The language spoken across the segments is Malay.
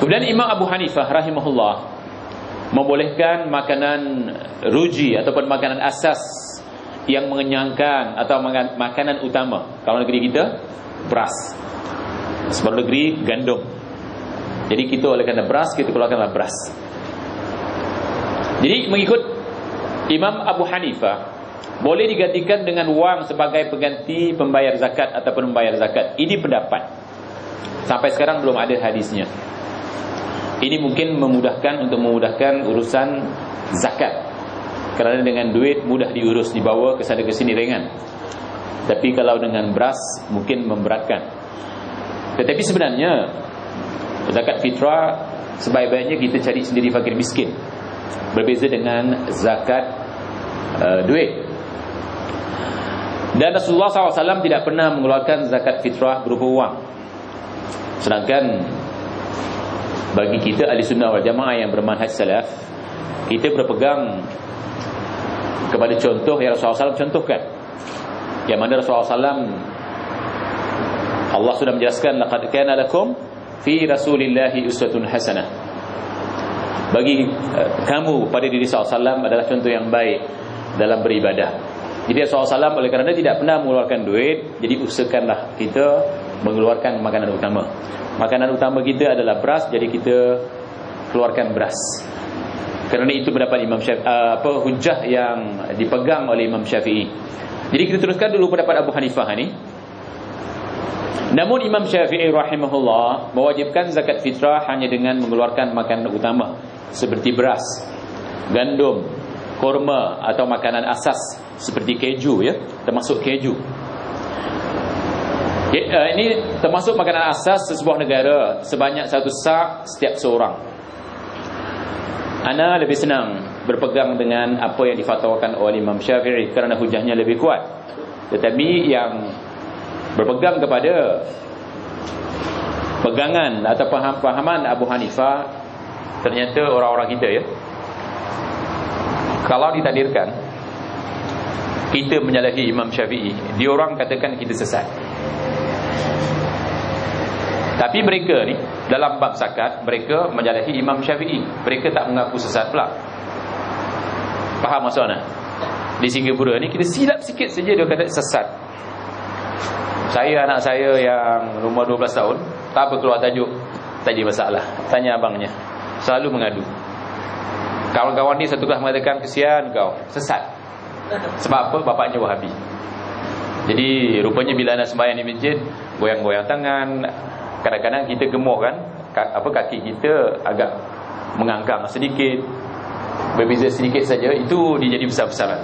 Kemudian Imam Abu Hanifah rahimahullah membolehkan makanan ruji ataupun makanan asas yang mengenyangkan atau makanan utama. Kalau negeri kita beras, sebagai negeri gandum. Jadi kita oleh kerana beras, kita keluarkanlah beras. Jadi mengikut Imam Abu Hanifah, boleh digantikan dengan wang sebagai pengganti pembayar zakat ataupun membayar zakat. Ini pendapat. Sampai sekarang belum ada hadisnya. Ini mungkin memudahkan urusan zakat. Kerana dengan duit mudah diurus, dibawa ke sana ke sini ringan. Tapi kalau dengan beras mungkin memberatkan. Tetapi sebenarnya zakat fitrah sebaik-baiknya kita cari sendiri fakir miskin. Berbeza dengan zakat duit. Dan Rasulullah SAW tidak pernah mengeluarkan zakat fitrah berupa wang. Sedangkan bagi kita ahli sunnah wal jamaah yang bermanhaj salaf, kita berpegang kepada contoh yang Rasulullah SAW contohkan, yang mana Rasulullah SAW, Allah sudah menjelaskan, laqad kana lakum fi rasulillahi uswatun hasanah. Bagi kamu pada diri SAW adalah contoh yang baik dalam beribadah. Jadi Rasulullah SAW oleh kerana tidak pernah mengeluarkan duit, jadi usahakanlah kita mengeluarkan makanan utama. Makanan utama kita adalah beras, jadi kita keluarkan beras. Kerana itu pendapat Imam Syafi'i, hujah yang dipegang oleh Imam Syafi'i. Jadi kita teruskan dulu pendapat Abu Hanifah ni. Namun Imam Syafi'i rahimahullah mewajibkan zakat fitrah hanya dengan mengeluarkan makanan utama seperti beras, gandum, korma atau makanan asas seperti keju, ya, termasuk keju. Ini termasuk makanan asas sesebuah negara sebanyak 1 sa' setiap seorang. Ana lebih senang berpegang dengan apa yang difatwakan oleh Imam Syafi'i kerana hujahnya lebih kuat. Tetapi yang berpegang kepada pegangan atau pahaman Abu Hanifah ternyata orang-orang kita, ya. Kalau ditakdirkan kita menyalahi Imam Syafi'i, diorang katakan kita sesat. Tapi mereka ni dalam bab zakat, mereka menyalahi Imam Syafi'i. Mereka tak mengaku sesat pula. Faham maksud mana? Di Singapura ni kita silap sikit saja dia kata sesat. Anak saya yang umur 12 tahun, tak apa keluar tajuk, tak ada masalah, tanya abangnya, selalu mengadu. Kawan-kawan ni satu kelas mengatakan, kesian kau, sesat. Sebab apa? Bapaknya Wahabi. Jadi rupanya bila nak sembahyang di masjid, goyang-goyang tangan. Kadang-kadang kita gemuk kan, kaki kita agak mengangkang sedikit, berbeza sedikit saja, itu dia jadi besar-besaran.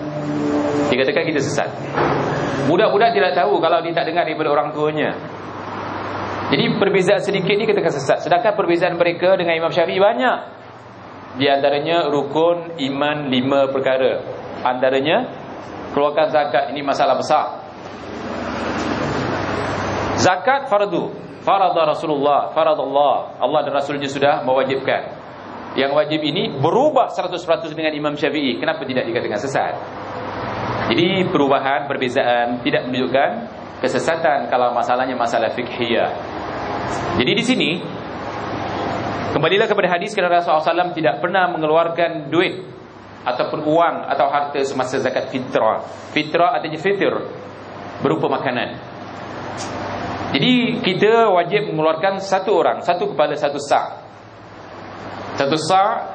Dikatakan kita sesat. Budak-budak tidak tahu kalau dia tak dengar daripada orang tuanya. Jadi perbezaan sedikit ni katakan sesat. Sedangkan perbezaan mereka dengan Imam Syafi'i banyak. Di antaranya rukun iman 5 perkara. Antaranya keluarkan zakat, ini masalah besar. Zakat fardu. Farada Rasulullah, faradallah, Allah dan Rasulnya sudah mewajibkan. Yang wajib ini berubah 100% dengan Imam Syafi'i. Kenapa tidak dikatakan sesat? Jadi perubahan, perbezaan tidak menunjukkan kesesatan kalau masalahnya masalah fiqhiyah. Jadi di sini kembalilah kepada hadis kerana Rasulullah SAW tidak pernah mengeluarkan duit ataupun uang atau harta semasa zakat fitrah. Fitrah artinya fitr, berupa makanan. Jadi kita wajib mengeluarkan satu orang, satu kepala 1 sa'. 1 sa'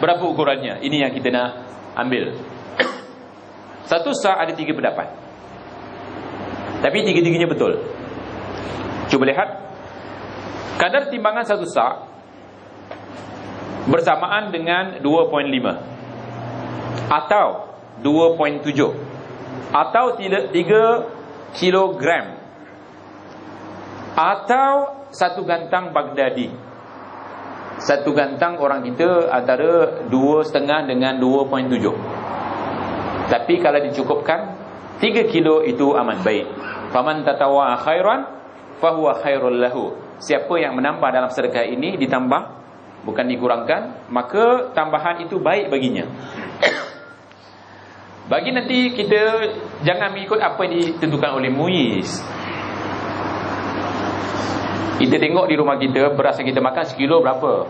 berapa ukurannya? Ini yang kita nak ambil. 1 sa' ada 3 pendapat, tapi 3-3-nya betul. Cuba lihat. Kadar timbangan 1 sa' bersamaan dengan 2.5 atau 2.7 atau 3 kilogram atau 1 gantang Baghdadi. 1 gantang orang kita antara 2,5 dengan 2.7. Tapi kalau dicukupkan 3 kilo itu amat baik. Faman tatawwa khairan fahuwa khairul lahu. Siapa yang menambah dalam sedekah ini, ditambah bukan dikurangkan, maka tambahan itu baik baginya. Bagi nanti kita jangan mengikut apa yang ditentukan oleh MUIS. Kita tengok di rumah kita, beras yang kita makan sekilo berapa?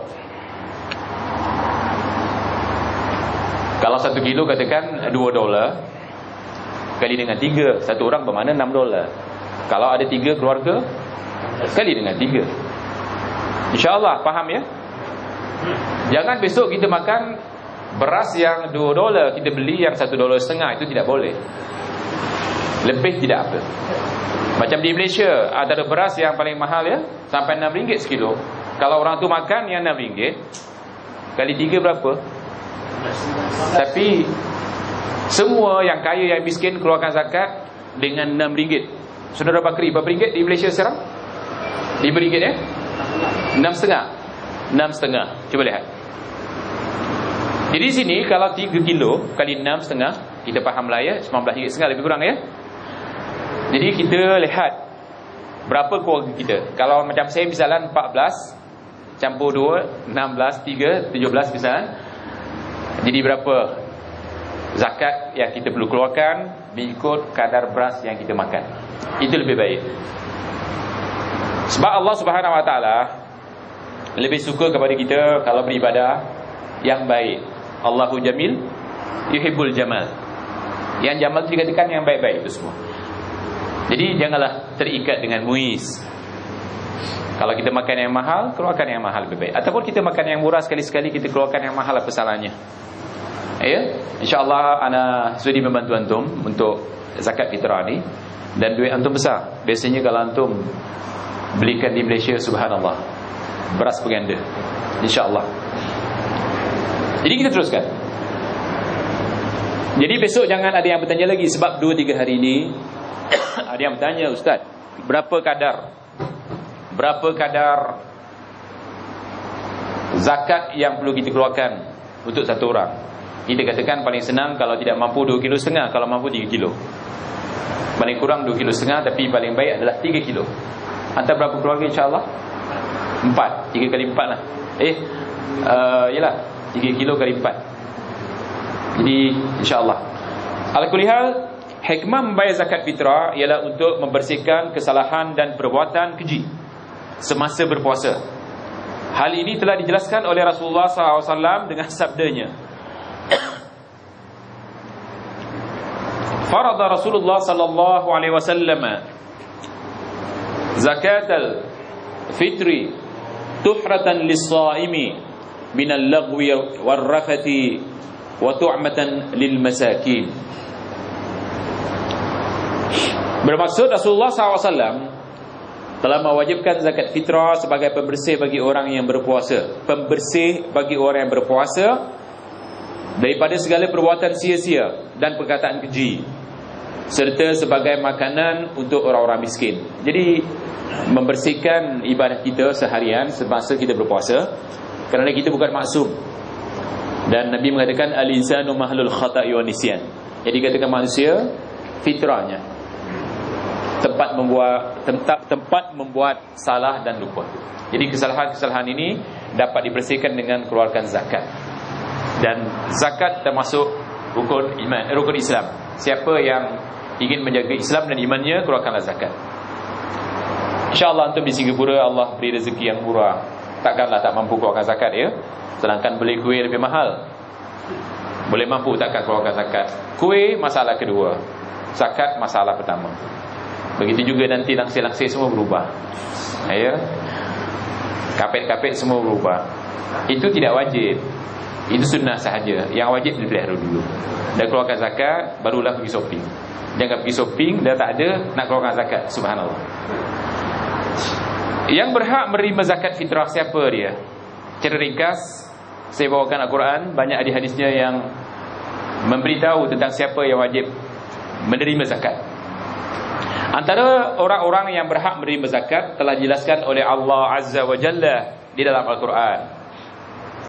Kalau 1 kilo katakan $2, kali dengan 3, satu orang bermakna $6. Kalau ada 3 keluarga, kali dengan 3. InsyaAllah faham ya? Jangan besok kita makan beras yang $2, kita beli yang $1.50, itu tidak boleh. Lebih tidak apa. Macam di Malaysia, ada beras yang paling mahal ya, sampai RM6 sekilo. Kalau orang tu makan yang RM6, kali 3 berapa? Tapi semua yang kaya, yang miskin keluarkan zakat dengan RM6. Saudara Bakri, berapa ringgit di Malaysia sekarang? RM5 ya? 6,5. 6,5. Cuba lihat. Jadi sini kalau 3 kilo kali 6,5, kita faham lah ya, RM19.5 lebih kurang ya. Jadi kita lihat berapa keluarga kita. Kalau macam saya misalnya 14 campur 2, 16, 3, 17 misalnya. Jadi berapa zakat yang kita perlu keluarkan mengikut kadar beras yang kita makan. Itu lebih baik. Sebab Allah Subhanahu Wa Taala lebih suka kepada kita kalau beribadah yang baik. Allahu Jamil yuhibbul jamal. Yang jamal itu dikatakan yang baik-baik itu semua. Jadi janganlah terikat dengan muiz. Kalau kita makan yang mahal, keluarkan yang mahal lebih baik. Ataupun kita makan yang murah sekali-sekali, kita keluarkan yang mahal, apa salahnya? Ya, insyaAllah ana sudi membantu antum untuk zakat fitrah ni. Dan duit antum besar. Biasanya kalau antum belikan di Malaysia, subhanallah, beras berganda, insyaAllah. Jadi kita teruskan. Jadi besok jangan ada yang bertanya lagi. Sebab 2-3 hari ini ada yang bertanya, Ustaz, berapa kadar zakat yang perlu kita keluarkan untuk satu orang? Kita katakan paling senang, kalau tidak mampu 2,5 kilo, kalau mampu 3 kilo. Paling kurang 2,5 kilo, tapi paling baik adalah 3 kilo. Hantar berapa keluarga insyaAllah? 4. 3 kali 4 lah. Yelah, 3 kilo kali 4. Jadi insyaAllah. Al-Kulihal, hikmah membayar zakat fitrah ialah untuk membersihkan kesalahan dan perbuatan keji semasa berpuasa. Hal ini telah dijelaskan oleh Rasulullah SAW dengan sabdanya, farada Rasulullah sallallahu alaihi wasallam zakatal fitri tuhratan lis-shaimi minal lagwi war-rafati wa tu'matan lil masakin. Bermaksud Rasulullah SAW telah mewajibkan zakat fitrah sebagai pembersih bagi orang yang berpuasa, pembersih bagi orang yang berpuasa daripada segala perbuatan sia-sia dan perkataan keji, serta sebagai makanan untuk orang-orang miskin. Jadi membersihkan ibadah kita seharian semasa kita berpuasa, kerana kita bukan maksum. Dan Nabi mengatakan al-insanu mahlul khata'i wa nisyan. Jadi katakan manusia fitrahnya tempat membuat salah dan lupa. Jadi kesalahan-kesalahan ini dapat dibersihkan dengan keluarkan zakat. Dan zakat termasuk rukun iman, rukun Islam. Siapa yang ingin menjaga Islam dan imannya, keluarkanlah zakat. InsyaAllah antum di Singapura Allah beri rezeki yang murah, takkanlah tak mampu keluarkan zakat ya. Sedangkan beli kuih lebih mahal, boleh mampu takkan keluarkan zakat. Kuih masalah kedua, zakat masalah pertama. Begitu juga nanti langsir-langsir semua berubah ya. Kapet-kapet semua berubah. Itu tidak wajib, itu sunnah sahaja. Yang wajib dipelihara dulu dan keluarkan zakat, barulah pergi shopping. Jangan pergi shopping dah tak ada, nak keluarkan zakat. Subhanallah. Yang berhak menerima zakat fitrah siapa dia? Secara ringkas saya bawakan Al-Quran, banyak hadis-hadisnya yang memberitahu tentang siapa yang wajib menerima zakat. Antara orang-orang yang berhak menerima zakat telah dijelaskan oleh Allah Azza wa Jalla di dalam Al-Quran.